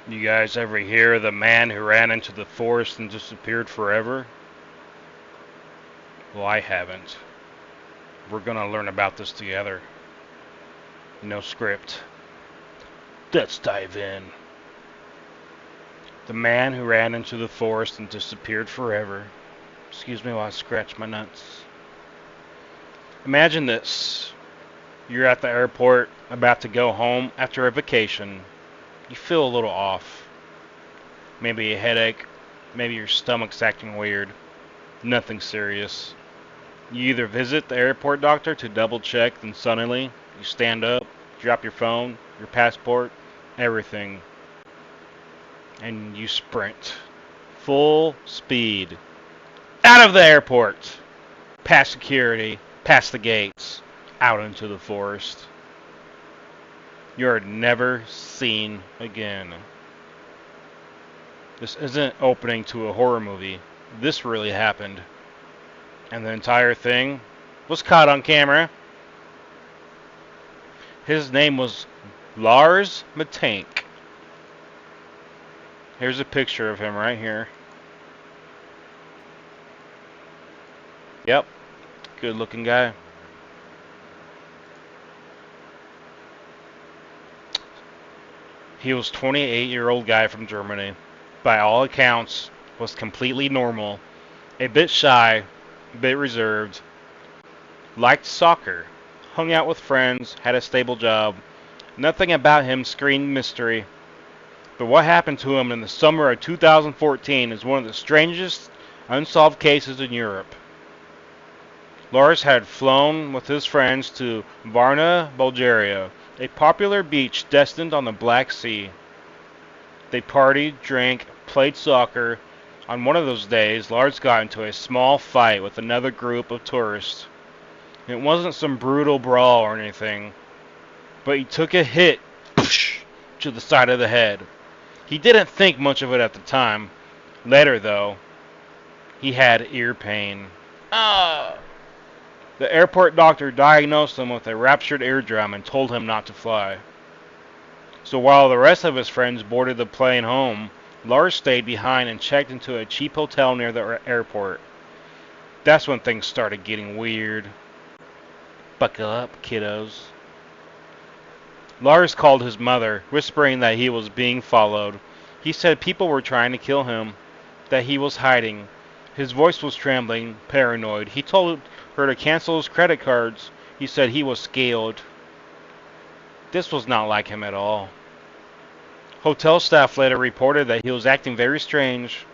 You guys ever hear of the man who ran into the forest and disappeared forever? Well, I haven't. We're gonna learn about this together. No script. Let's dive in. The man who ran into the forest and disappeared forever. Excuse me while I scratch my nuts. Imagine this. You're at the airport, about to go home after a vacation. You feel a little off. Maybe a headache. Maybe your stomach's acting weird. Nothing serious. You either visit the airport doctor to double check, then suddenly you stand up, drop your phone, your passport, everything, and you sprint. Full speed. Out of the airport! Past security, past the gates, out into the forest. You're never seen again. This isn't opening to a horror movie. This really happened. And the entire thing was caught on camera. His name was Lars Mittank. Here's a picture of him right here. Yep, good looking guy. He was 28-year-old guy from Germany. By all accounts, was completely normal, a bit shy, a bit reserved, liked soccer, hung out with friends, had a stable job. Nothing about him screamed mystery. But what happened to him in the summer of 2014 is one of the strangest unsolved cases in Europe. Lars had flown with his friends to Varna, Bulgaria, a popular beach destined on the Black Sea. They partied, drank, played soccer. On one of those days, Lars got into a small fight with another group of tourists. It wasn't some brutal brawl or anything, but he took a hit to the side of the head. He didn't think much of it at the time. Later, though, he had ear pain. Ah! The airport doctor diagnosed him with a ruptured eardrum and told him not to fly. So while the rest of his friends boarded the plane home, Lars stayed behind and checked into a cheap hotel near the airport. That's when things started getting weird. Buckle up, kiddos. Lars called his mother, whispering that he was being followed. He said people were trying to kill him, that he was hiding. His voice was trembling, paranoid. He told her to cancel his credit cards. He said he was scared. This was not like him at all. Hotel staff later reported that he was acting very strange,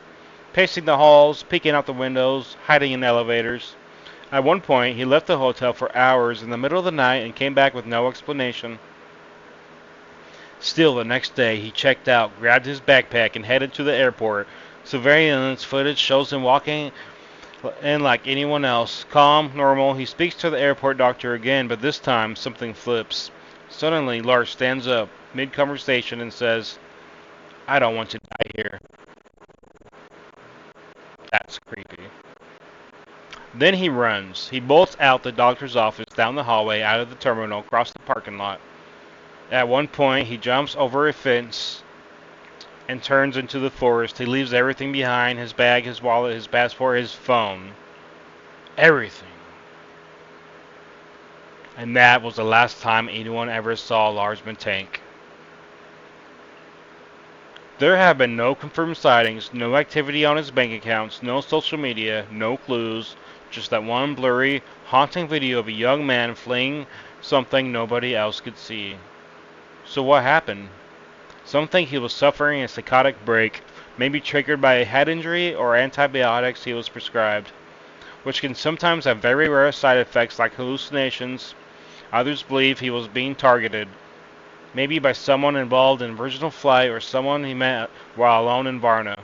pacing the halls, peeking out the windows, hiding in elevators. At one point, he left the hotel for hours in the middle of the night and came back with no explanation. Still, the next day, he checked out, grabbed his backpack, and headed to the airport. Surveillance footage shows him walking in like anyone else. Calm, normal. He speaks to the airport doctor again, but this time, something flips. Suddenly, Lars stands up, mid-conversation, and says, "I don't want to die here." That's creepy. Then he runs. He bolts out the doctor's office, down the hallway, out of the terminal, across the parking lot. At one point, he jumps over a fence and turns into the forest. He leaves everything behind, his bag, his wallet, his passport, his phone. Everything. And that was the last time anyone ever saw Lars Mittank. There have been no confirmed sightings, no activity on his bank accounts, no social media, no clues, just that one blurry, haunting video of a young man fleeing something nobody else could see. So what happened? Some think he was suffering a psychotic break, maybe triggered by a head injury or antibiotics he was prescribed, which can sometimes have very rare side effects like hallucinations. Others believe he was being targeted, maybe by someone involved in original flight or someone he met while alone in Varna.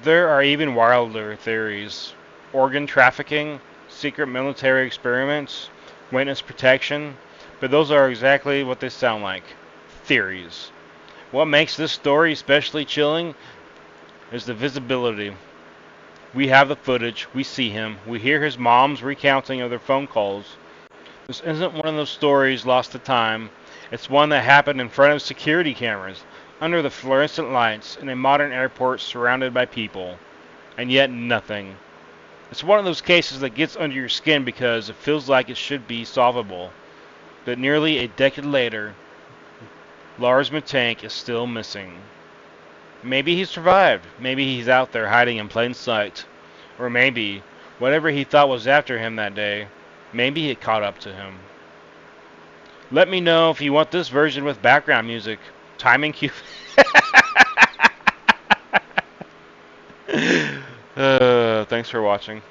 There are even wilder theories. Organ trafficking, secret military experiments, witness protection, but those are exactly what they sound like. Theories. What makes this story especially chilling is the visibility. We have the footage, we see him, we hear his mom's recounting of their phone calls. This isn't one of those stories lost to time. It's one that happened in front of security cameras, under the fluorescent lights in a modern airport surrounded by people, and yet nothing. It's one of those cases that gets under your skin because it feels like it should be solvable, but nearly a decade later, Lars Mittank is still missing. Maybe he survived, maybe he's out there hiding in plain sight, or maybe whatever he thought was after him that day, maybe it caught up to him. Let me know if you want this version with background music. Timing cue. Thanks for watching.